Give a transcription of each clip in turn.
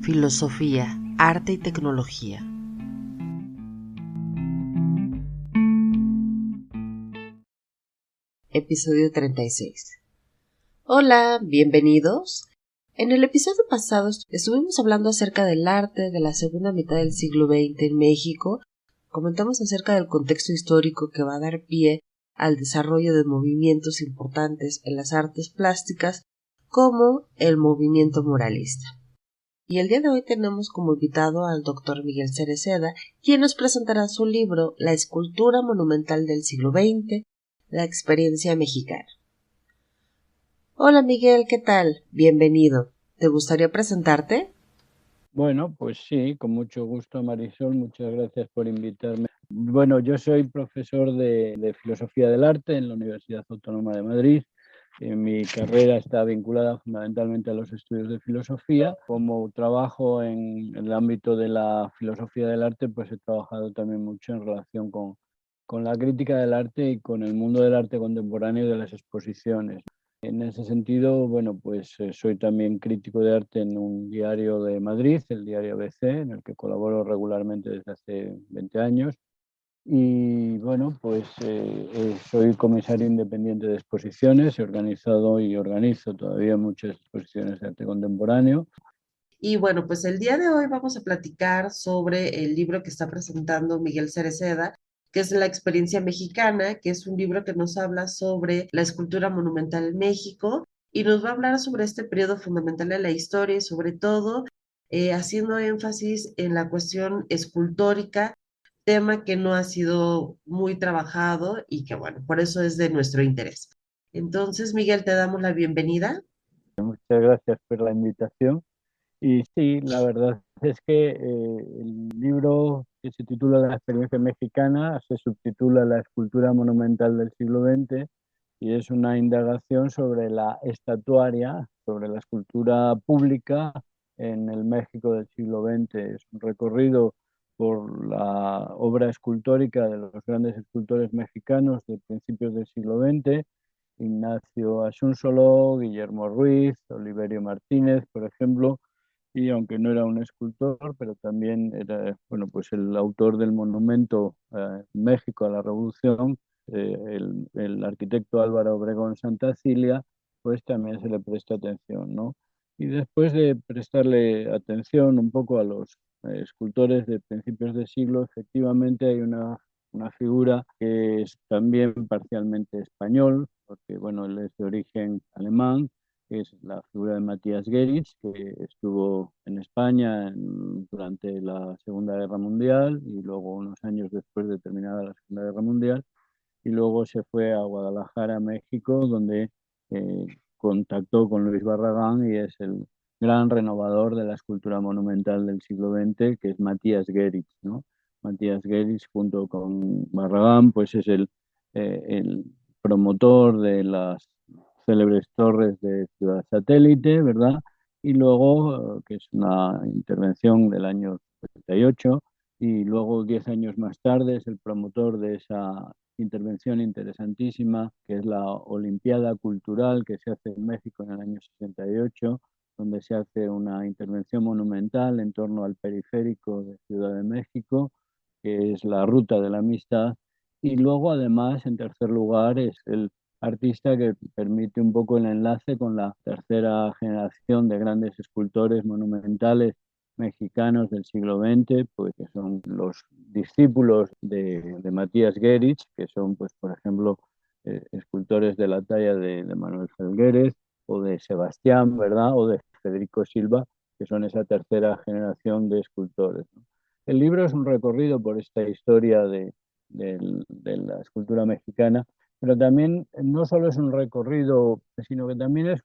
filosofía, arte y tecnología. Episodio 36. Hola, bienvenidos. En el episodio pasado estuvimos hablando acerca del arte de la segunda mitad del siglo XX en México. Comentamos acerca del contexto histórico que va a dar pie al desarrollo de movimientos importantes en las artes plásticas como el movimiento muralista. Y el día de hoy tenemos como invitado al doctor Miguel Cereceda, quien nos presentará su libro La escultura monumental del siglo XX, la experiencia mexicana. Hola Miguel, ¿qué tal? Bienvenido. ¿Te gustaría presentarte? Bueno, pues sí, con mucho gusto, Marisol, muchas gracias por invitarme. Bueno, yo soy profesor de Filosofía del Arte en la Universidad Autónoma de Madrid. Mi carrera está vinculada fundamentalmente a los estudios de filosofía. Como trabajo en el ámbito de la filosofía del arte, pues he trabajado también mucho en relación con la crítica del arte y con el mundo del arte contemporáneo y de las exposiciones. En ese sentido, bueno, pues soy también crítico de arte en un diario de Madrid, el diario ABC, en el que colaboro regularmente desde hace 20 años. Y bueno, pues soy comisario independiente de exposiciones, he organizado y organizo todavía muchas exposiciones de arte contemporáneo. Y bueno, pues el día de hoy vamos a platicar sobre el libro que está presentando Miguel Cereceda, que es La experiencia mexicana, que es un libro que nos habla sobre la escultura monumental en México y nos va a hablar sobre este periodo fundamental de la historia y sobre todo haciendo énfasis en la cuestión escultórica, tema que no ha sido muy trabajado y que bueno, por eso es de nuestro interés. Entonces, Miguel, te damos la bienvenida. Muchas gracias por la invitación. Y sí, la verdad es que el libro que se titula La experiencia mexicana se subtitula La escultura monumental del siglo XX y es una indagación sobre la estatuaria, sobre la escultura pública en el México del siglo XX. Es un recorrido por la obra escultórica de los grandes escultores mexicanos de principios del siglo XX, Ignacio Asúnzolo, Guillermo Ruiz, Oliverio Martínez, por ejemplo, y aunque no era un escultor, pero también era, bueno, pues el autor del monumento México a la Revolución, el arquitecto Álvaro Obregón Santa Cilia, pues también se le presta atención, ¿no? Y después de prestarle atención un poco a los escultores de principios de siglo, efectivamente hay una figura que es también parcialmente español, porque bueno, él es de origen alemán, que es la figura de Matías Gerich, que estuvo en España durante la Segunda Guerra Mundial y luego unos años después de terminada la Segunda Guerra Mundial, y luego se fue a Guadalajara, México, donde contactó con Luis Barragán y es el gran renovador de la escultura monumental del siglo XX, que es Matías Gerich, ¿no? Matías Gerich junto con Barragán, pues es el promotor de las célebres torres de Ciudad Satélite, ¿verdad? Y luego, que es una intervención del año 78, y luego 10 años más tarde es el promotor de esa intervención interesantísima, que es la Olimpiada Cultural que se hace en México en el año 68, donde se hace una intervención monumental en torno al periférico de Ciudad de México, que es la Ruta de la Amistad. Y luego, además, en tercer lugar, es el artista que permite un poco el enlace con la tercera generación de grandes escultores monumentales mexicanos del siglo XX, pues que son los discípulos de Matías Gerich, que son, pues, por ejemplo, escultores de la talla de Manuel Felguérez o de Sebastián, ¿verdad? O de Federico Silva, que son esa tercera generación de escultores, ¿no? El libro es un recorrido por esta historia de la escultura mexicana, pero también no solo es un recorrido, sino que también es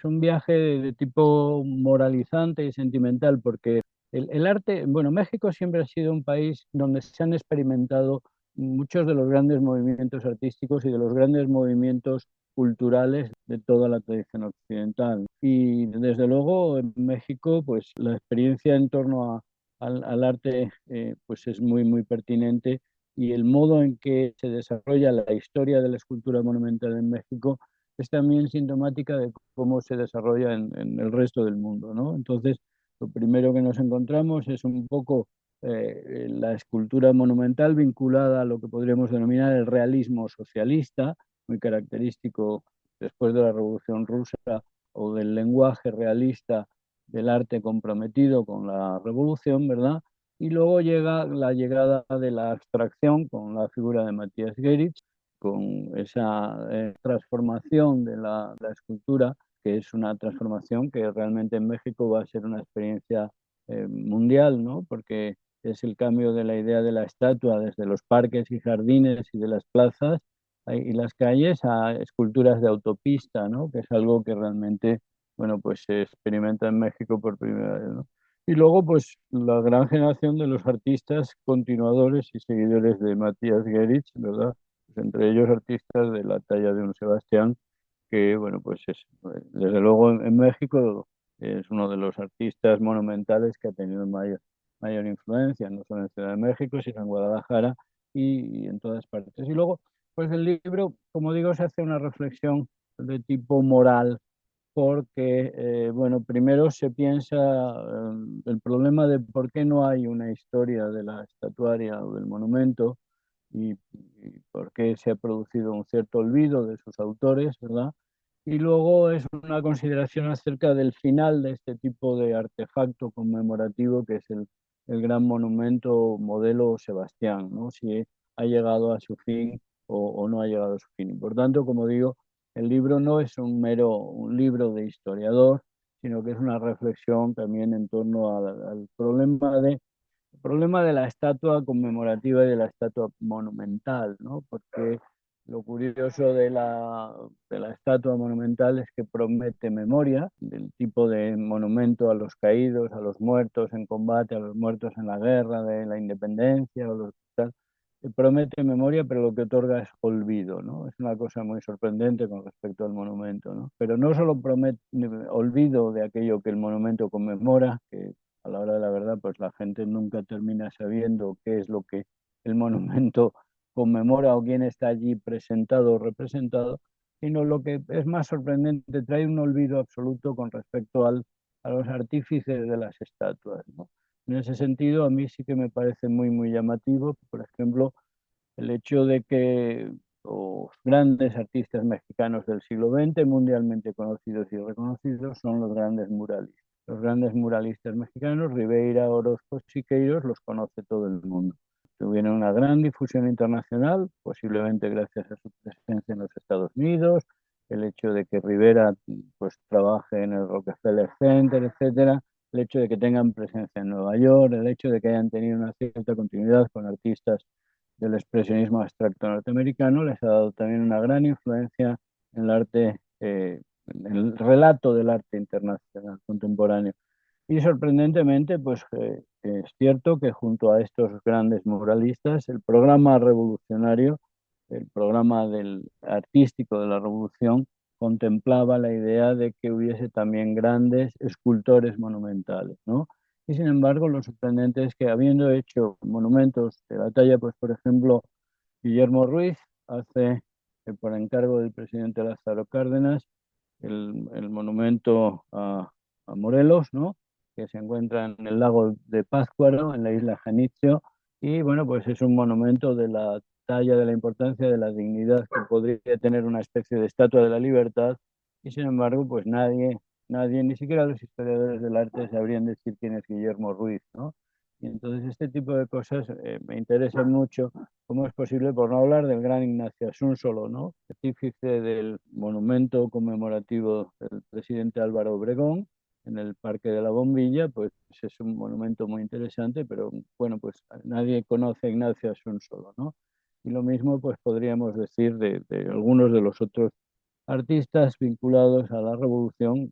un viaje de tipo moralizante y sentimental, porque el arte, bueno, México siempre ha sido un país donde se han experimentado muchos de los grandes movimientos artísticos y de los grandes movimientos culturales de toda la tradición occidental. Y desde luego en México, pues la experiencia en torno al arte pues es muy, muy pertinente, y el modo en que se desarrolla la historia de la escultura monumental en México es también sintomática de cómo se desarrolla en el resto del mundo, ¿no? Entonces, lo primero que nos encontramos es un poco la escultura monumental vinculada a lo que podríamos denominar el realismo socialista, muy característico después de la Revolución Rusa, o del lenguaje realista del arte comprometido con la revolución, ¿verdad? Y luego llega la llegada de la abstracción con la figura de Matías Geritz, con esa transformación de la escultura, que es una transformación que realmente en México va a ser una experiencia mundial, ¿no? Porque es el cambio de la idea de la estatua desde los parques y jardines y de las plazas y las calles a esculturas de autopista, ¿no? Que es algo que realmente, bueno, pues se experimenta en México por primera vez, ¿no? Y luego, pues, la gran generación de los artistas continuadores y seguidores de Matías Geritz, ¿verdad? Pues entre ellos artistas de la talla de un Sebastián, que, bueno, pues es, desde luego en México es uno de los artistas monumentales que ha tenido mayor influencia, no solo en Ciudad de México, sino en Guadalajara y en todas partes. Y luego, pues el libro, como digo, se hace una reflexión de tipo moral, porque, bueno, primero se piensa el problema de por qué no hay una historia de la estatuaria o del monumento y por qué se ha producido un cierto olvido de sus autores, ¿verdad? Y luego es una consideración acerca del final de este tipo de artefacto conmemorativo que es el gran monumento modelo Sebastián, ¿no? Si ha llegado a su fin o no ha llegado a su fin. Y por tanto, como digo, el libro no es un libro de historiador, sino que es una reflexión también en torno al problema de la estatua conmemorativa y de la estatua monumental, ¿no? Porque lo curioso de la estatua monumental es que promete memoria del tipo de monumento a los caídos, a los muertos en combate, a los muertos en la guerra de la independencia, o los, tal, promete memoria, pero lo que otorga es olvido, ¿no? Es una cosa muy sorprendente con respecto al monumento, ¿no? Pero no solo promete olvido de aquello que el monumento conmemora, que a la hora de la verdad, pues la gente nunca termina sabiendo qué es lo que el monumento conmemora o quién está allí presentado o representado, sino lo que es más sorprendente, trae un olvido absoluto con respecto a los artífices de las estatuas, ¿no? En ese sentido, a mí sí que me parece muy, muy llamativo, por ejemplo, el hecho de que los grandes artistas mexicanos del siglo XX, mundialmente conocidos y reconocidos, son los grandes muralistas. Los grandes muralistas mexicanos, Rivera, Orozco, Siqueiros, los conoce todo el mundo. Tuvieron una gran difusión internacional, posiblemente gracias a su presencia en los Estados Unidos, el hecho de que Rivera pues, trabaje en el Rockefeller Center, etcétera, el hecho de que tengan presencia en Nueva York, el hecho de que hayan tenido una cierta continuidad con artistas del expresionismo abstracto norteamericano, les ha dado también una gran influencia en el arte, en el relato del arte internacional contemporáneo. Y sorprendentemente, pues es cierto que junto a estos grandes muralistas, el programa revolucionario, el programa del artístico de la revolución, contemplaba la idea de que hubiese también grandes escultores monumentales, ¿no? Y sin embargo, lo sorprendente es que habiendo hecho monumentos de la talla, pues por ejemplo, Guillermo Ruiz hace, por encargo del presidente Lázaro Cárdenas, el monumento a Morelos, ¿no? Que se encuentra en el lago de Pátzcuaro, en la isla Janitzio, y bueno, pues es un monumento de la talla, de la importancia, de la dignidad que podría tener una especie de estatua de la libertad, y sin embargo, pues nadie, ni siquiera los historiadores del arte sabrían decir quién es Guillermo Ruiz, ¿no? Y entonces este tipo de cosas me interesan mucho. ¿Cómo es posible, por no hablar del gran Ignacio Asúnzolo, ¿no? Artífice del monumento conmemorativo del presidente Álvaro Obregón en el Parque de la Bombilla? Pues es un monumento muy interesante, pero bueno, pues nadie conoce a Ignacio Asúnzolo, ¿no? Y lo mismo pues podríamos decir de algunos de los otros artistas vinculados a la revolución,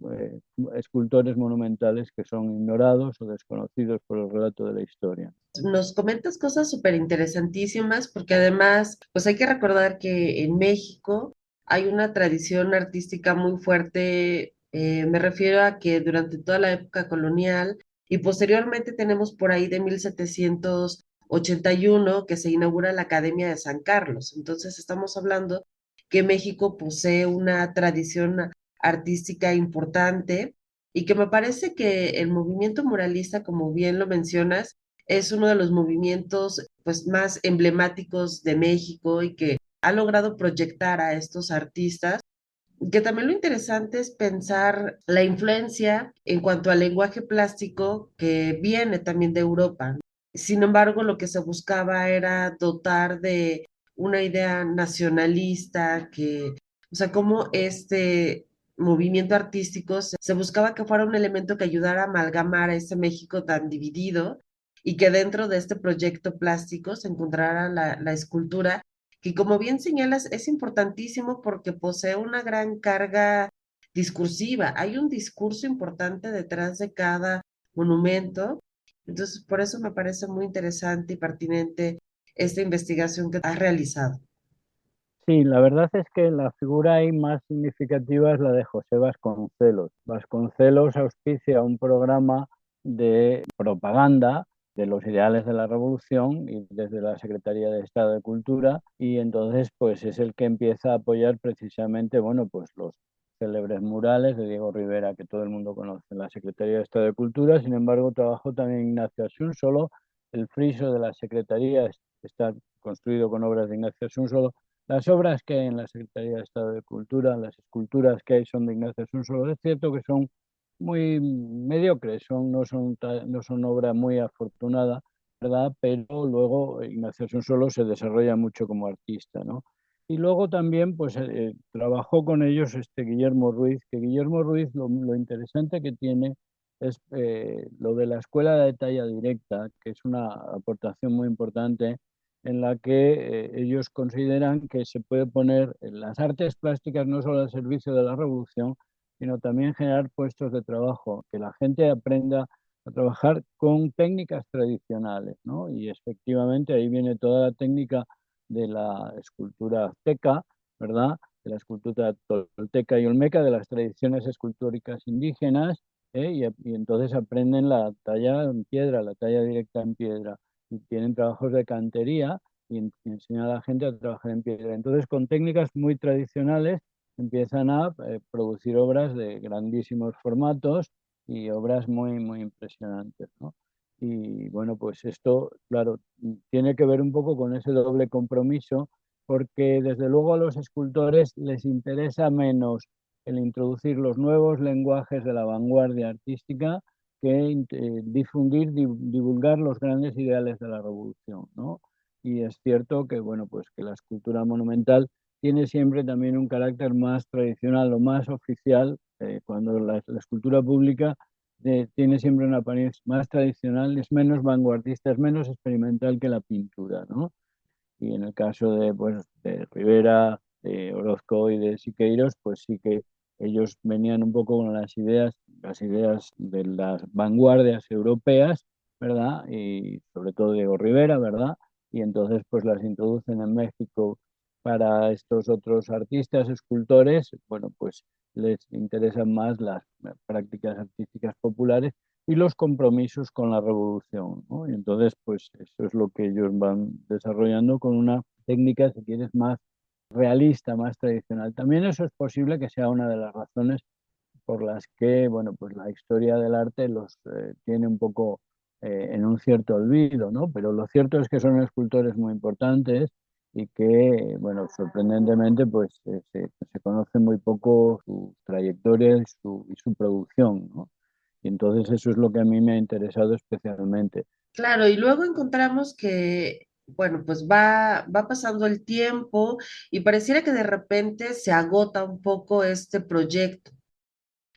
escultores monumentales que son ignorados o desconocidos por el relato de la historia. Nos comentas cosas súper interesantísimas porque además, pues hay que recordar que en México hay una tradición artística muy fuerte, me refiero a que durante toda la época colonial y posteriormente tenemos por ahí de 1781 que se inaugura la Academia de San Carlos. Entonces estamos hablando que México posee una tradición artística importante y que me parece que el movimiento muralista, como bien lo mencionas, es uno de los movimientos pues más emblemáticos de México y que ha logrado proyectar a estos artistas, que también lo interesante es pensar la influencia en cuanto al lenguaje plástico que viene también de Europa. Sin embargo, lo que se buscaba era dotar de una idea nacionalista que, o sea, como este movimiento artístico se buscaba que fuera un elemento que ayudara a amalgamar a ese México tan dividido y que dentro de este proyecto plástico se encontrara la escultura que como bien señalas es importantísimo porque posee una gran carga discursiva. Hay un discurso importante detrás de cada monumento. Entonces, por eso me parece muy interesante y pertinente esta investigación que has realizado. Sí, la verdad es que la figura ahí más significativa es la de José Vasconcelos. Vasconcelos auspicia un programa de propaganda de los ideales de la revolución y desde la Secretaría de Estado de Cultura, y entonces pues es el que empieza a apoyar precisamente, bueno, pues los célebres murales de Diego Rivera que todo el mundo conoce en la Secretaría de Estado de Cultura. Sin embargo, trabajó también Ignacio Asúnzolo. El friso de la Secretaría está construido con obras de Ignacio Asúnzolo. Las obras que hay en la Secretaría de Estado de Cultura, las esculturas que hay son de Ignacio Asúnzolo. Es cierto que son muy mediocres, no son obra muy afortunada, ¿verdad? Pero luego Ignacio Asúnzolo se desarrolla mucho como artista, ¿no? Y luego también pues trabajó con ellos Guillermo Ruiz, que Guillermo Ruiz lo interesante que tiene es lo de la escuela de talla directa, que es una aportación muy importante en la que ellos consideran que se puede poner las artes plásticas no solo al servicio de la revolución, sino también generar puestos de trabajo, que la gente aprenda a trabajar con técnicas tradicionales, ¿no? Y efectivamente ahí viene toda la técnica de la escultura azteca, ¿verdad? De la escultura tolteca y olmeca, de las tradiciones escultóricas indígenas, y entonces aprenden la talla en piedra, la talla directa en piedra, y tienen trabajos de cantería y enseñan a la gente a trabajar en piedra. Entonces, con técnicas muy tradicionales, empiezan a producir obras de grandísimos formatos y obras muy, muy impresionantes, ¿no? Y bueno, pues esto, claro, tiene que ver un poco con ese doble compromiso, porque desde luego a los escultores les interesa menos el introducir los nuevos lenguajes de la vanguardia artística que difundir, divulgar los grandes ideales de la revolución, ¿no? Y es cierto que, bueno, pues que la escultura monumental tiene siempre también un carácter más tradicional o más oficial, cuando la escultura pública tiene siempre una apariencia más tradicional, es menos vanguardista, es menos experimental que la pintura, ¿no? Y en el caso de, pues, de Rivera, de Orozco y de Siqueiros, pues sí que ellos venían un poco con las ideas de las vanguardias europeas, ¿verdad? Y sobre todo Diego Rivera, ¿verdad? Y entonces pues las introducen en México para estos otros artistas, escultores, bueno, pues les interesan más las prácticas artísticas populares y los compromisos con la revolución, ¿no? Y entonces, pues eso es lo que ellos van desarrollando con una técnica, si quieres, más realista, más tradicional. También eso es posible que sea una de las razones por las que, bueno, pues la historia del arte los tiene un poco en un cierto olvido, ¿no? Pero lo cierto es que son escultores muy importantes y que, bueno, sorprendentemente, pues se conoce muy poco su trayectoria y su producción, ¿no? Y entonces eso es lo que a mí me ha interesado especialmente. Claro, y luego encontramos que, bueno, pues va pasando el tiempo y pareciera que de repente se agota un poco este proyecto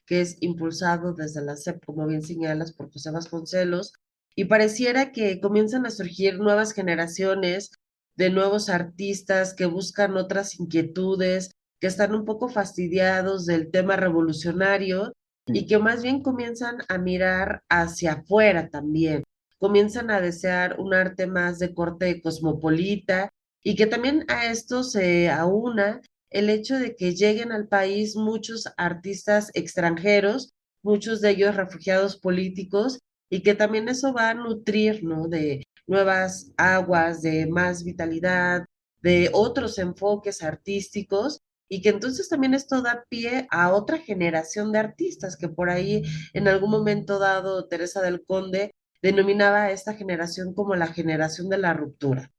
que es impulsado desde la SEP, como bien señalas, por José Vasconcelos, y pareciera que comienzan a surgir nuevas generaciones de nuevos artistas que buscan otras inquietudes, que están un poco fastidiados del tema revolucionario y Sí. que más bien comienzan a mirar hacia afuera también, comienzan a desear un arte más de corte cosmopolita y que también a esto se aúna el hecho de que lleguen al país muchos artistas extranjeros, muchos de ellos refugiados políticos, y que también eso va a nutrir, ¿no? De nuevas aguas, de más vitalidad, de otros enfoques artísticos, y que entonces también esto da pie a otra generación de artistas que por ahí en algún momento dado Teresa del Conde denominaba a esta generación como la generación de la ruptura.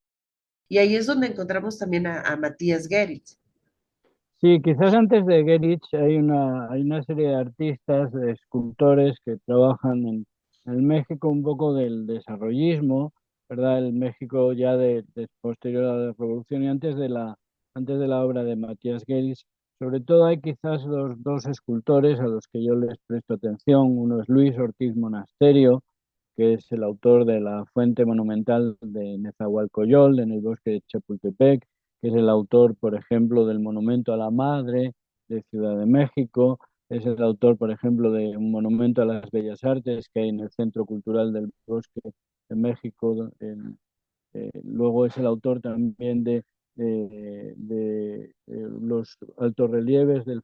Y ahí es donde encontramos también a Matías Gerrit. Sí, quizás antes de Gerich hay una serie de artistas, de escultores que trabajan en México un poco del desarrollismo, ¿verdad? El México ya posterior a la Revolución y antes de la obra de Matías Gerich. Sobre todo hay quizás dos escultores a los que yo les presto atención. Uno es Luis Ortiz Monasterio, que es el autor de la fuente monumental de Nezahualcóyotl en el bosque de Chapultepec, que es el autor, por ejemplo, del Monumento a la Madre de Ciudad de México, es el autor, por ejemplo, de un monumento a las Bellas Artes que hay en el Centro Cultural del Bosque de México. Luego es el autor también de los altorrelieves del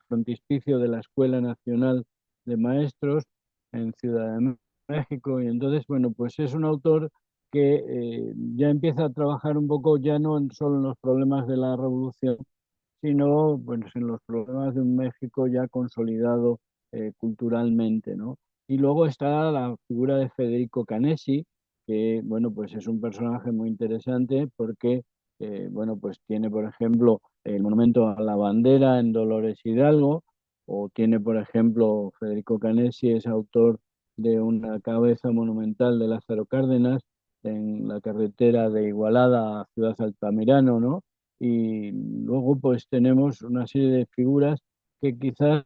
frontispicio de la Escuela Nacional de Maestros en Ciudad de México. Y entonces, bueno, pues es un autor que ya empieza a trabajar un poco ya no solo en los problemas de la revolución, sino pues, en los problemas de un México ya consolidado culturalmente, ¿no? Y luego está la figura de Federico Canesi, que, bueno, pues es un personaje muy interesante porque, bueno, pues tiene, por ejemplo, el monumento a la bandera en Dolores Hidalgo, o tiene, por ejemplo, Federico Canesi es autor de una cabeza monumental de Lázaro Cárdenas en la carretera de Igualada a Ciudad Altamirano, ¿no? Y luego pues tenemos una serie de figuras que quizás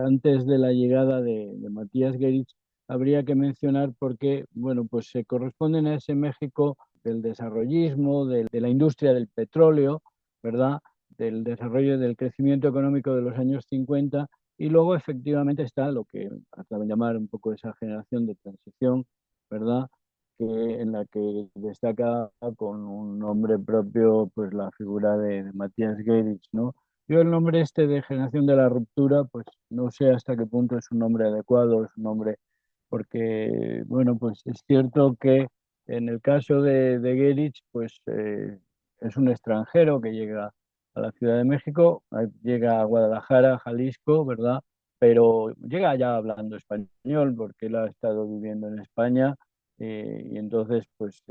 antes de la llegada de Matías Gerich habría que mencionar porque, bueno, pues se corresponden a ese México del desarrollismo, de la industria del petróleo, ¿verdad? Del desarrollo del crecimiento económico de los años 50 y luego efectivamente está lo que acaba de llamar un poco esa generación de transición, ¿verdad? En la que destaca con un nombre propio pues la figura de Matías Gerich, ¿no? Yo el nombre este de Generación de la Ruptura, pues no sé hasta qué punto es un nombre adecuado, es un nombre porque, bueno, pues es cierto que en el caso de Gerich, pues es un extranjero que llega a la Ciudad de México, llega a Guadalajara, Jalisco, ¿verdad? Pero llega ya hablando español porque él ha estado viviendo en España y entonces, pues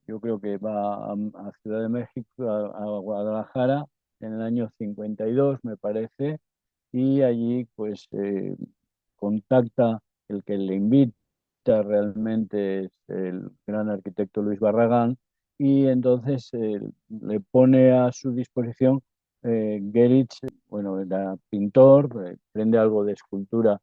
yo creo que va a Ciudad de México, a Guadalajara en el año 52, me parece, y allí pues contacta, el que le invita realmente es el gran arquitecto Luis Barragán, y entonces le pone a su disposición Gerich, bueno, era pintor, aprende algo de escultura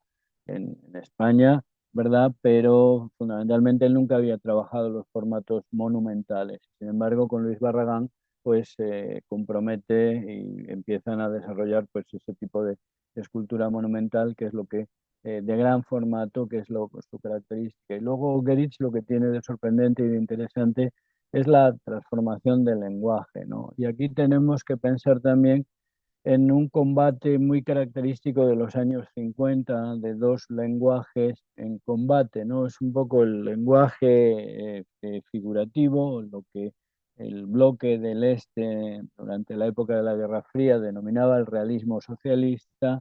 en España, ¿verdad? Pero fundamentalmente él nunca había trabajado los formatos monumentales. Sin embargo, con Luis Barragán pues se compromete y empiezan a desarrollar pues ese tipo de escultura monumental, que es lo que de gran formato, que es su característica. Y luego Gerich lo que tiene de sorprendente y de interesante es la transformación del lenguaje, ¿no? Y aquí tenemos que pensar también en un combate muy característico de los años 50, de dos lenguajes en combate, ¿no? Es un poco el lenguaje figurativo, lo que el bloque del Este durante la época de la Guerra Fría denominaba el realismo socialista,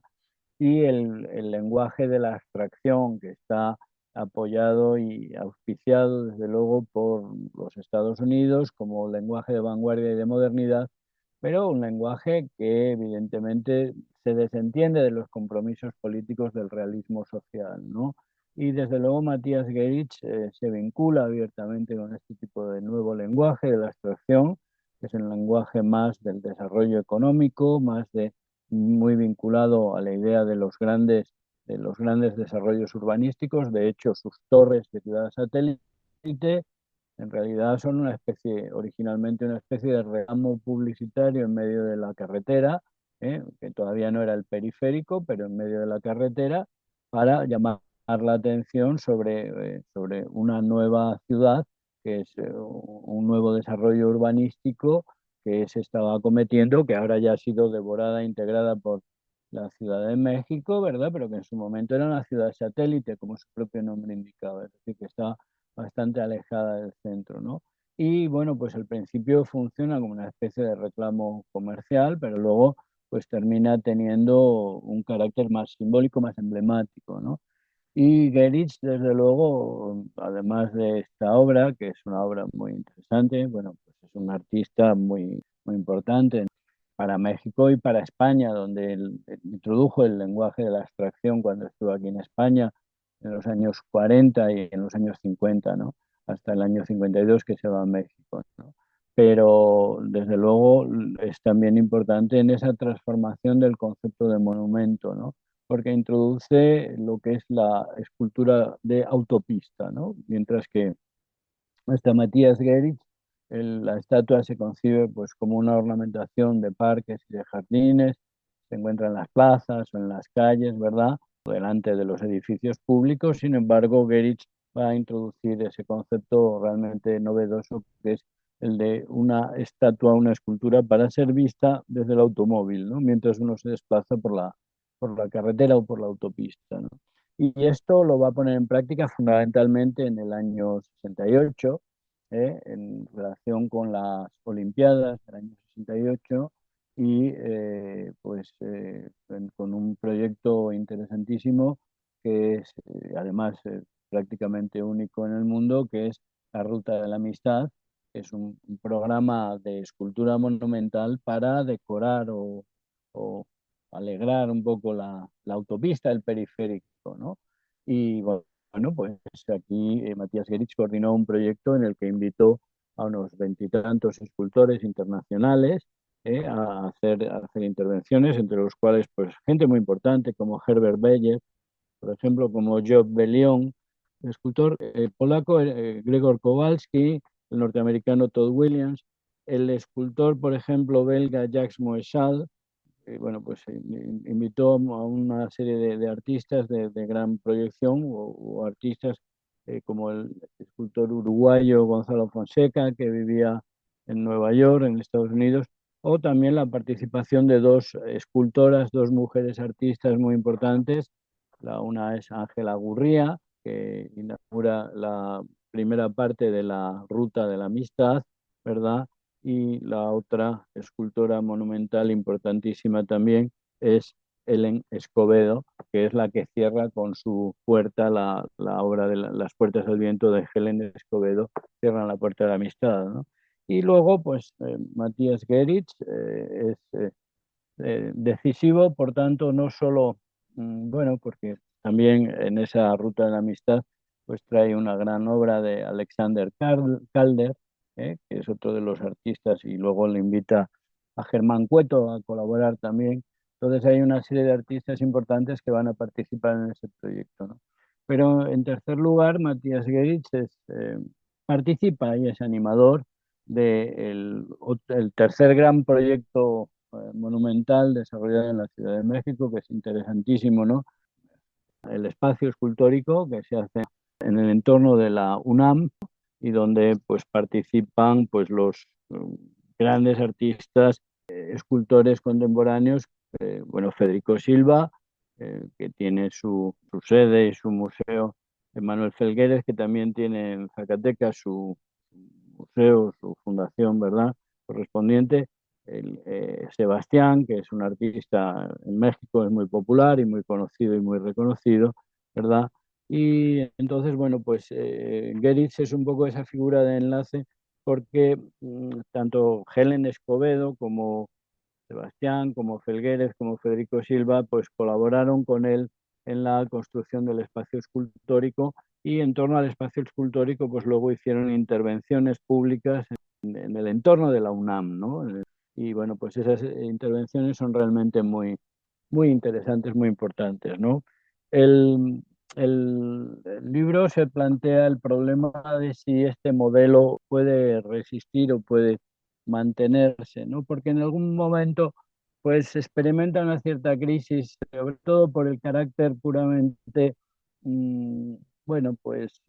y el lenguaje de la abstracción que está apoyado y auspiciado desde luego por los Estados Unidos como lenguaje de vanguardia y de modernidad, pero un lenguaje que evidentemente se desentiende de los compromisos políticos del realismo social, ¿no? Y desde luego Matías Gerich se vincula abiertamente con este tipo de nuevo lenguaje de la abstracción, que es el lenguaje más del desarrollo económico, más de muy vinculado a la idea de los grandes desarrollos urbanísticos. De hecho, sus torres de ciudad satélite en realidad son una especie, originalmente una especie de ramo publicitario en medio de la carretera, que todavía no era el periférico, pero en medio de la carretera, para llamar la atención sobre una nueva ciudad, que es un nuevo desarrollo urbanístico que se estaba cometiendo, que ahora ya ha sido devorada, integrada por la Ciudad de México, ¿verdad? Pero que en su momento era una ciudad satélite, como su propio nombre indicaba, es decir, que está bastante alejada del centro, ¿no? Y bueno, pues al principio funciona como una especie de reclamo comercial, pero luego pues termina teniendo un carácter más simbólico, más emblemático, ¿no? Y Gerich, desde luego, además de esta obra, que es una obra muy interesante, bueno, pues es un artista muy importante para México y para España, donde él introdujo el lenguaje de la abstracción cuando estuvo aquí en España en los años 40 y en los años 50, ¿no? Hasta el año 52 que se va a México, ¿no? Pero desde luego es también importante en esa transformación del concepto de monumento, ¿no? Porque introduce lo que es la escultura de autopista, ¿no? Mientras que hasta Matías Gerich, la estatua se concibe pues como una ornamentación de parques y de jardines, se encuentra en las plazas o en las calles, ¿verdad? Delante de los edificios públicos. Sin embargo, Gerich va a introducir ese concepto realmente novedoso, que es el de una estatua, una escultura para ser vista desde el automóvil, ¿no? Mientras uno se desplaza por la carretera o por la autopista, ¿no? Y esto lo va a poner en práctica fundamentalmente en el año 68, en relación con las Olimpiadas del año 68 y con un proyecto interesantísimo que es además prácticamente único en el mundo, que es la Ruta de la Amistad, que es un programa de escultura monumental para decorar o alegrar un poco la autopista, el periférico, ¿no? Y bueno, pues aquí Matías Gerich coordinó un proyecto en el que invitó a unos veintitantos escultores internacionales a hacer intervenciones, entre los cuales pues gente muy importante como Herbert Beyer, por ejemplo, como Job Bellion, el escultor polaco Gregor Kowalski, el norteamericano Todd Williams, el escultor, por ejemplo, belga Jacques Moeshal, bueno, pues invitó a una serie de artistas de gran proyección o artistas como el escultor uruguayo Gonzalo Fonseca, que vivía en Nueva York, en Estados Unidos, o también la participación de dos escultoras, dos mujeres artistas muy importantes. Una es Ángela Gurría, que inaugura la primera parte de la Ruta de la Amistad, ¿verdad? Y la otra escultora monumental importantísima también es Helen Escobedo, que es la que cierra con su puerta la obra de las puertas del viento de Helen Escobedo, cierran la puerta de la amistad, ¿no? Y luego, pues, Matías Gerich es decisivo, por tanto, no solo, bueno, porque también en esa ruta de la amistad, pues trae una gran obra de Alexander Calder, que es otro de los artistas, y luego le invita a Germán Cueto a colaborar también. Entonces hay una serie de artistas importantes que van a participar en ese proyecto, ¿no? Pero en tercer lugar, Matías Gerich participa y es animador el tercer gran proyecto monumental desarrollado en la Ciudad de México, que es interesantísimo, ¿no? El espacio escultórico que se hace en el entorno de la UNAM y donde pues participan pues los grandes artistas, escultores contemporáneos, bueno, Federico Silva, que tiene su sede y su museo, Manuel Felgueres, que también tiene en Zacatecas su museo, su fundación, ¿verdad? Correspondiente. Sebastián, que es un artista en México, es muy popular y muy conocido y muy reconocido, ¿verdad? Y entonces, bueno, pues Geritz es un poco esa figura de enlace porque tanto Helen Escobedo como Sebastián, como Felgueres, como Federico Silva, pues colaboraron con él en la construcción del espacio escultórico y en torno al espacio escultórico, pues luego hicieron intervenciones públicas en el entorno de la UNAM, ¿no? Y bueno, pues esas intervenciones son realmente muy interesantes, muy importantes, ¿no? El libro se plantea el problema de si este modelo puede resistir o puede mantenerse, ¿no? Porque en algún momento pues se experimenta una cierta crisis, sobre todo por el carácter puramente, mm, bueno, pues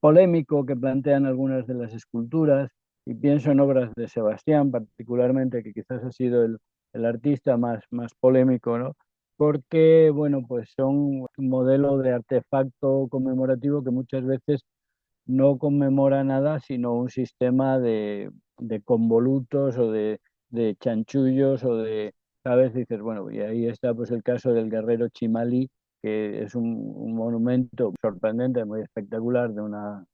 polémico que plantean algunas de las esculturas, y pienso en obras de Sebastián particularmente, que quizás ha sido el artista más polémico, ¿no? Porque, bueno, pues son un modelo de artefacto conmemorativo que muchas veces no conmemora nada, sino un sistema de convolutos o de chanchullos o ¿sabes? Dices, bueno, y ahí está pues el caso del guerrero Chimalí, que es un monumento sorprendente, muy espectacular, de una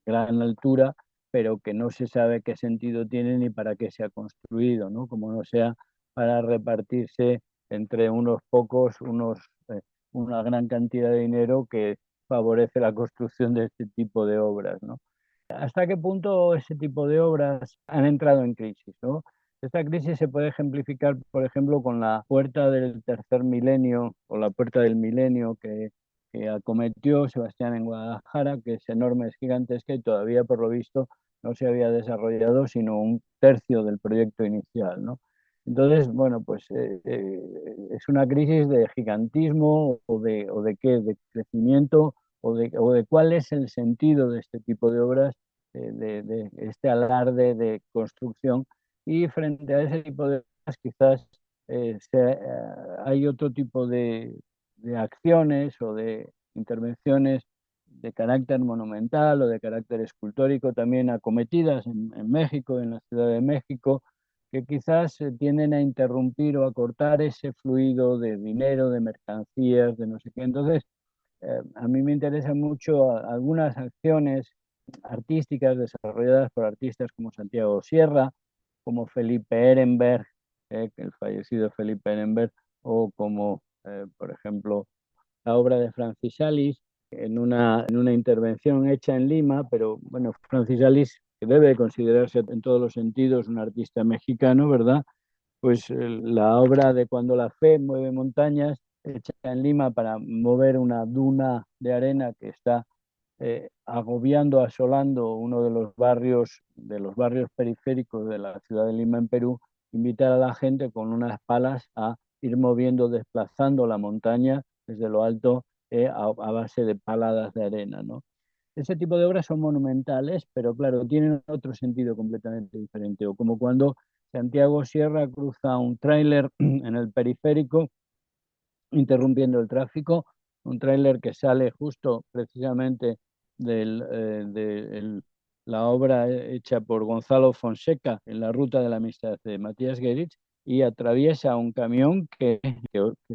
gran altura, pero que no se sabe qué sentido tiene ni para qué se ha construido, ¿no? Como no sea para repartirse entre unos pocos, una gran cantidad de dinero que favorece la construcción de este tipo de obras, ¿no? ¿Hasta qué punto ese tipo de obras han entrado en crisis, ¿no? Esta crisis se puede ejemplificar, por ejemplo, con la puerta del tercer milenio o la puerta del milenio que acometió Sebastián en Guadalajara, que es enorme, es gigantesca y todavía, por lo visto, no se había desarrollado sino un tercio del proyecto inicial, ¿no? Entonces, bueno, pues es una crisis de gigantismo o de qué, de crecimiento o de cuál es el sentido de este tipo de obras, de este alarde de construcción. Y frente a ese tipo de obras quizás hay otro tipo de acciones o de intervenciones de carácter monumental o de carácter escultórico también acometidas en México, en la Ciudad de México, que quizás tienden a interrumpir o a cortar ese fluido de dinero, de mercancías, de no sé qué. Entonces, a mí me interesan mucho algunas acciones artísticas desarrolladas por artistas como Santiago Sierra, como Felipe Ehrenberg, el fallecido Felipe Ehrenberg, o como, por ejemplo, la obra de Francis Alice, en una intervención hecha en Lima, pero bueno, Francis Alice, que debe considerarse en todos los sentidos un artista mexicano, ¿verdad? Pues la obra de Cuando la fe mueve montañas, hecha en Lima para mover una duna de arena que está agobiando, asolando uno de los barrios periféricos de la ciudad de Lima en Perú, invitar a la gente con unas palas a ir moviendo, desplazando la montaña desde lo alto a base de paladas de arena, ¿no? Ese tipo de obras son monumentales, pero claro, tienen otro sentido completamente diferente. O como cuando Santiago Sierra cruza un tráiler en el periférico, interrumpiendo el tráfico, un tráiler que sale justo precisamente de la obra hecha por Gonzalo Fonseca en la ruta de la amistad de Matías Gueritz y atraviesa un camión que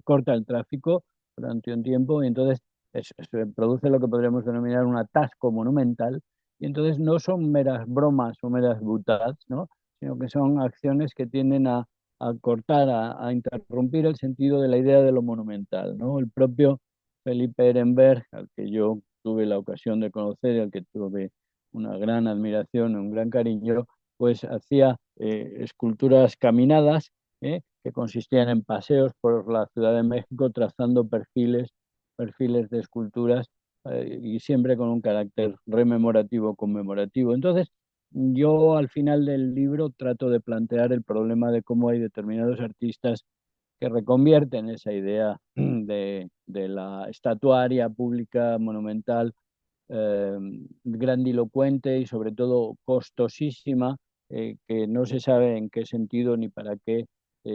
corta el tráfico durante un tiempo y entonces se produce lo que podríamos denominar un atasco monumental y entonces no son meras bromas o meras butadas, ¿no? Sino que son acciones que tienden a cortar, a interrumpir el sentido de la idea de lo monumental, ¿no? El propio Felipe Ehrenberg, al que yo tuve la ocasión de conocer y al que tuve una gran admiración, un gran cariño, pues hacía esculturas caminadas que consistían en paseos por la Ciudad de México trazando perfiles de esculturas y siempre con un carácter rememorativo, conmemorativo. Entonces, yo al final del libro trato de plantear el problema de cómo hay determinados artistas que reconvierten esa idea de la estatuaria pública monumental grandilocuente y sobre todo costosísima, que no se sabe en qué sentido ni para qué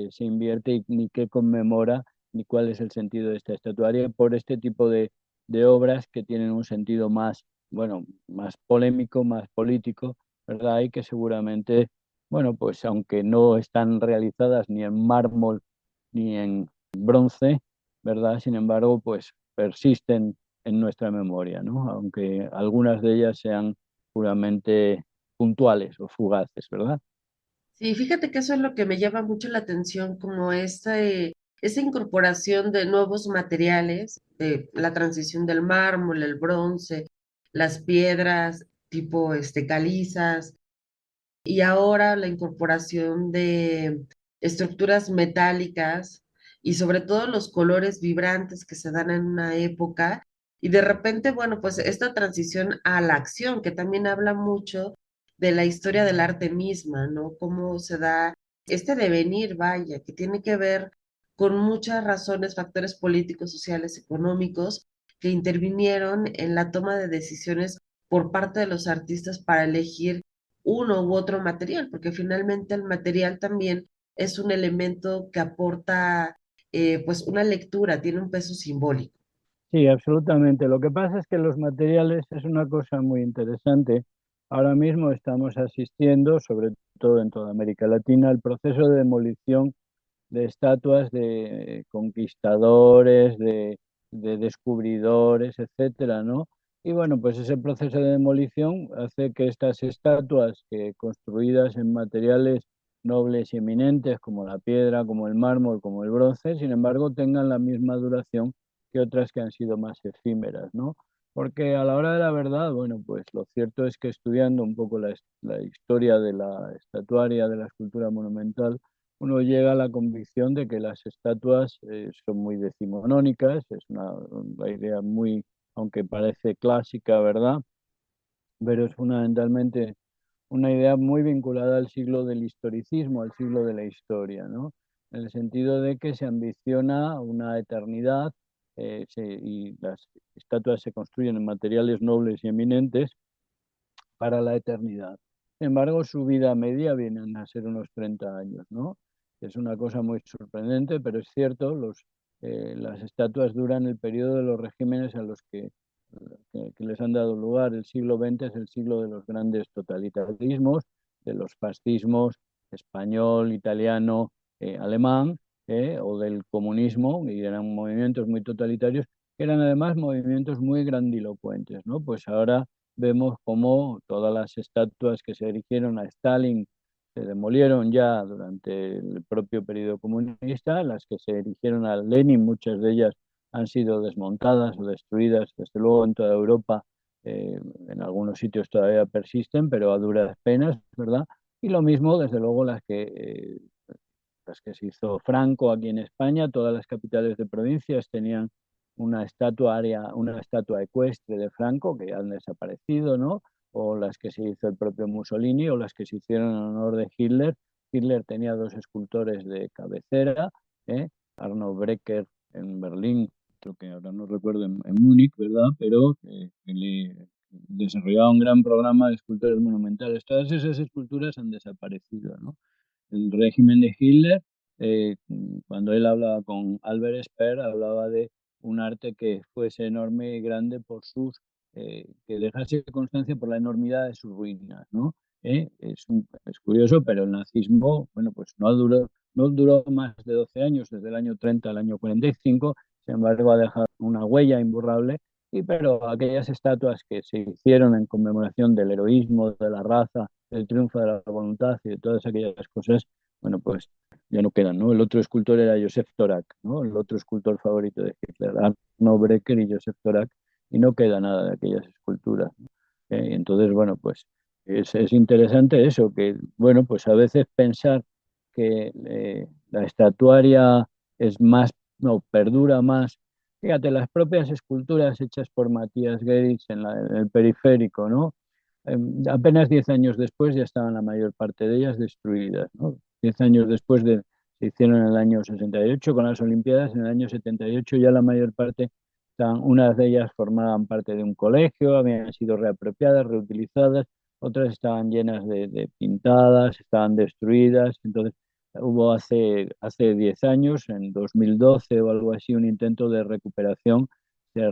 se invierte y ni qué conmemora ni cuál es el sentido de esta estatuaria por este tipo de obras que tienen un sentido más, bueno, más polémico, más político, ¿verdad? Y que seguramente, bueno, pues aunque no están realizadas ni en mármol ni en bronce, ¿verdad? Sin embargo, pues persisten en nuestra memoria, ¿no? Aunque algunas de ellas sean puramente puntuales o fugaces, ¿verdad? Sí, fíjate que eso es lo que me llama mucho la atención, como esa incorporación de nuevos materiales, de la transición del mármol, el bronce, las piedras tipo calizas, y ahora la incorporación de estructuras metálicas y sobre todo los colores vibrantes que se dan en una época. Y de repente, bueno, pues esta transición a la acción, que también habla mucho de la historia del arte misma, ¿no? Cómo se da este devenir, vaya, que tiene que ver con muchas razones, factores políticos, sociales, económicos, que intervinieron en la toma de decisiones por parte de los artistas para elegir uno u otro material, porque finalmente el material también es un elemento que aporta pues una lectura, tiene un peso simbólico. Sí, absolutamente. Lo que pasa es que los materiales es una cosa muy interesante. Ahora mismo estamos asistiendo, sobre todo en toda América Latina, al proceso de demolición de estatuas de conquistadores, de descubridores, etcétera, ¿no? Y bueno, pues ese proceso de demolición hace que estas estatuas construidas en materiales nobles y eminentes como la piedra, como el mármol, como el bronce, sin embargo, tengan la misma duración que otras que han sido más efímeras, ¿no? Porque a la hora de la verdad, bueno, pues lo cierto es que estudiando un poco la historia de la estatuaria, de la escultura monumental, uno llega a la convicción de que las estatuas son muy decimonónicas, es una idea muy, aunque parece clásica, ¿verdad? Pero es fundamentalmente una idea muy vinculada al siglo del historicismo, al siglo de la historia, ¿no? En el sentido de que se ambiciona una eternidad y las estatuas se construyen en materiales nobles y eminentes para la eternidad. Sin embargo, su vida media vienen a ser unos 30 años, ¿no? Es una cosa muy sorprendente, pero es cierto, las estatuas duran el periodo de los regímenes a los que les han dado lugar. El siglo XX es el siglo de los grandes totalitarismos, de los fascismos español, italiano, alemán, o del comunismo, y eran movimientos muy totalitarios, que eran además movimientos muy grandilocuentes, ¿no? Pues ahora vemos cómo todas las estatuas que se erigieron a Stalin se demolieron ya durante el propio periodo comunista, las que se erigieron a Lenin, muchas de ellas han sido desmontadas o destruidas, desde luego en toda Europa, en algunos sitios todavía persisten, pero a duras penas, ¿verdad? Y lo mismo, desde luego, las que se hizo Franco aquí en España, todas las capitales de provincias tenían una estatua ecuestre de Franco que han desaparecido, ¿no? O las que se hizo el propio Mussolini o las que se hicieron en honor de Hitler. Hitler tenía dos escultores de cabecera, Arno Breker en Berlín, creo que ahora no recuerdo en Múnich, ¿verdad? Pero le desarrollaba un gran programa de escultores monumentales. Todas esas esculturas han desaparecido, ¿no? El régimen de Hitler, eh, cuando él hablaba con Albert Speer, hablaba de un arte que fuese enorme y grande que dejase constancia por la enormidad de sus ruinas, ¿no? Es curioso, pero el nazismo, bueno, pues no duró más de 12 años, desde el año 30 al año 45, sin embargo ha dejado una huella imborrable, pero aquellas estatuas que se hicieron en conmemoración del heroísmo, de la raza, del triunfo de la voluntad y de todas aquellas cosas, bueno, pues ya no quedan, ¿no? El otro escultor era Josef Torak, ¿no? El otro escultor favorito de Hitler, Arno Breker y Josef Torak, y no queda nada de aquellas esculturas, ¿no? Entonces, bueno, pues es interesante eso, que, bueno, pues a veces pensar que la estatuaria es más, no, perdura más. Fíjate, las propias esculturas hechas por Matías Geritz en el periférico, ¿no? Apenas 10 años después ya estaban la mayor parte de ellas destruidas, ¿no? 10 años después se hicieron en el año 68 con las Olimpiadas, en el año 78 ya la mayor parte, unas de ellas formaban parte de un colegio, habían sido reapropiadas, reutilizadas, otras estaban llenas de pintadas, estaban destruidas. Entonces hubo hace 10 años, en 2012 o algo así, un intento de recuperación. Se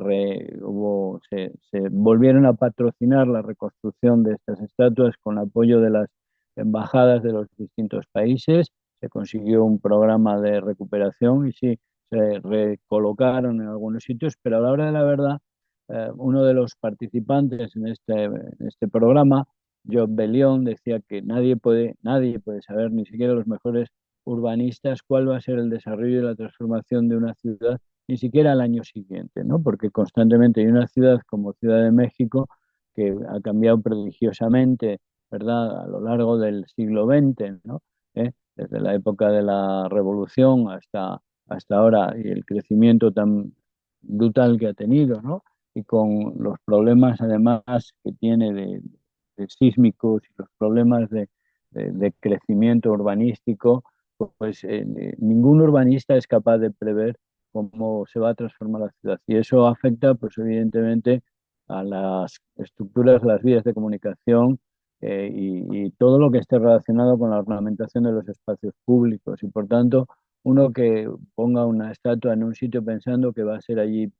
volvieron a patrocinar la reconstrucción de estas estatuas con apoyo de las embajadas de los distintos países. Se consiguió un programa de recuperación y sí, se recolocaron en algunos sitios, pero a la hora de la verdad, uno de los participantes en este programa, Job Bellion, decía que nadie puede saber, ni siquiera los mejores urbanistas, cuál va a ser el desarrollo y la transformación de una ciudad, ni siquiera al año siguiente, ¿no? Porque constantemente hay una ciudad como Ciudad de México que ha cambiado prodigiosamente, ¿verdad? A lo largo del siglo XX, ¿no? Desde la época de la Revolución hasta ahora, y el crecimiento tan brutal que ha tenido, ¿no? Y con los problemas además que tiene de sísmicos y los problemas de crecimiento urbanístico, pues ningún urbanista es capaz de prever cómo se va a transformar la ciudad. Y eso afecta, pues evidentemente, a las estructuras, las vías de comunicación, y todo lo que esté relacionado con la ornamentación de los espacios públicos. Y por tanto, uno que ponga una estatua en un sitio pensando que va a ser allí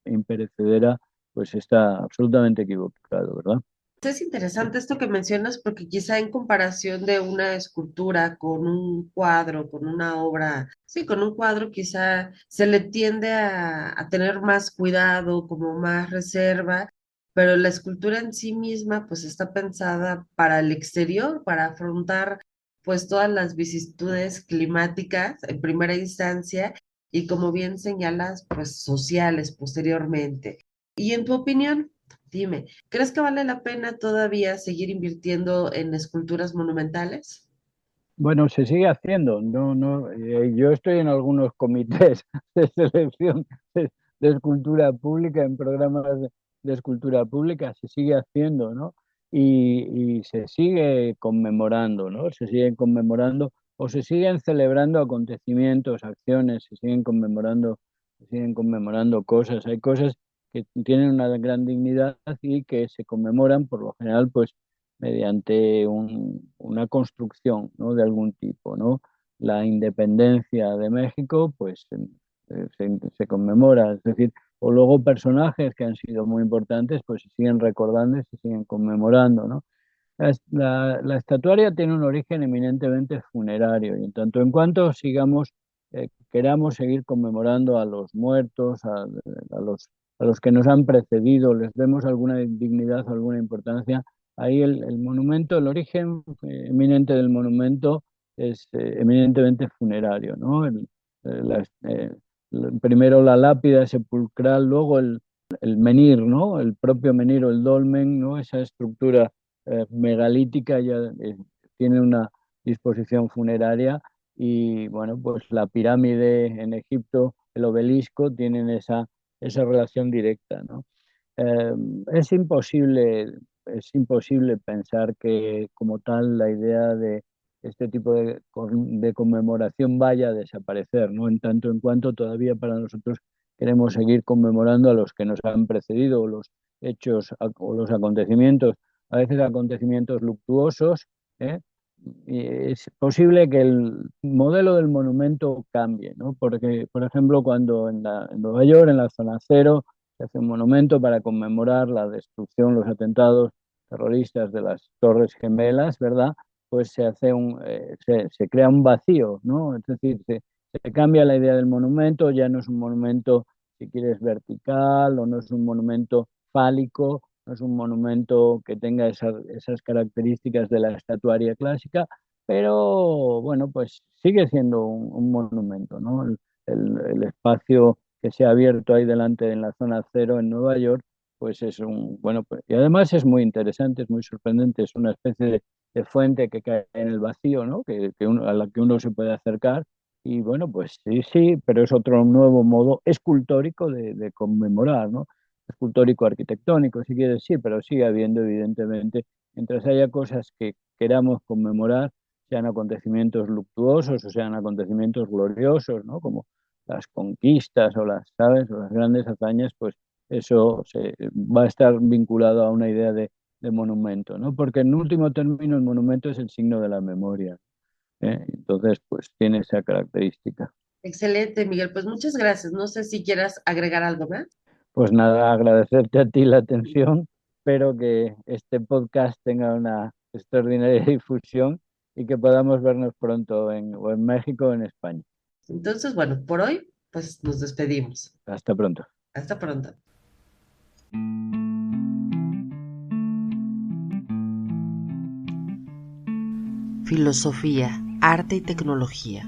imperecedera, pues está absolutamente equivocado, ¿verdad? Es interesante esto que mencionas porque quizá en comparación de una escultura con un cuadro, con una obra, sí, con un cuadro quizá se le tiende a tener más cuidado, como más reserva, pero la escultura en sí misma pues está pensada para el exterior, para afrontar pues todas las vicisitudes climáticas en primera instancia y como bien señalas pues sociales posteriormente. Y en tu opinión, dime, ¿crees que vale la pena todavía seguir invirtiendo en esculturas monumentales? Bueno, se sigue haciendo. No, no, yo estoy en algunos comités de selección de escultura pública, en programas de escultura pública, se sigue haciendo, ¿no? Y se sigue conmemorando, ¿no? Se siguen conmemorando o se siguen celebrando acontecimientos, acciones, se siguen conmemorando cosas. Hay cosas que tienen una gran dignidad y que se conmemoran por lo general, pues mediante una construcción, ¿no? De algún tipo, ¿no? La independencia de México, pues se conmemora, es decir, o luego personajes que han sido muy importantes, pues se siguen recordando y se siguen conmemorando, ¿no? La estatuaria tiene un origen eminentemente funerario y en tanto en cuanto sigamos, queramos seguir conmemorando a los muertos, a a los que nos han precedido, les demos alguna dignidad, alguna importancia, ahí el monumento, el origen eminente del monumento es eminentemente funerario, ¿no? Eh, la- eh, Primero la lápida sepulcral, luego el menhir, ¿no? El propio menhir o el dolmen, ¿no? Esa estructura megalítica, ya tiene una disposición funeraria y bueno, pues la pirámide en Egipto, el obelisco, tienen esa relación directa, ¿no? Eh, es imposible, es imposible pensar que como tal la idea de este tipo de conmemoración vaya a desaparecer, ¿no? En tanto en cuanto todavía para nosotros queremos seguir conmemorando a los que nos han precedido, o los hechos o los acontecimientos, a veces acontecimientos luctuosos, ¿eh? Y es posible que el modelo del monumento cambie, ¿no? Porque, por ejemplo, cuando en Nueva York, en la zona cero, se hace un monumento para conmemorar la destrucción, los atentados terroristas de las Torres Gemelas, ¿verdad? Pues se crea un vacío, ¿no? Es decir, se cambia la idea del monumento, ya no es un monumento, si quieres, vertical o no es un monumento fálico, no es un monumento que tenga esas características de la estatuaria clásica, pero bueno, pues sigue siendo un monumento, ¿no? El espacio que se ha abierto ahí delante en la zona cero en Nueva York, pues es bueno, pues, y además es muy interesante, es muy sorprendente, es una especie de fuente que cae en el vacío, ¿no? A la que uno se puede acercar. Y bueno, pues sí, sí, pero es otro nuevo modo escultórico de conmemorar, ¿no? Escultórico arquitectónico, si quieres, sí, pero sigue habiendo, evidentemente, mientras haya cosas que queramos conmemorar, sean acontecimientos luctuosos o sean acontecimientos gloriosos, ¿no? Como las conquistas o ¿sabes? O las grandes hazañas, pues eso va a estar vinculado a una idea de monumento, ¿no? Porque en último término el monumento es el signo de la memoria, ¿eh? Entonces, pues tiene esa característica. Excelente, Miguel. Pues muchas gracias. No sé si quieras agregar algo más. Pues nada, agradecerte a ti la atención. Espero que este podcast tenga una extraordinaria difusión y que podamos vernos pronto o en México o en España. Entonces, bueno, por hoy, pues nos despedimos. Hasta pronto. Hasta pronto. Filosofía, arte y tecnología.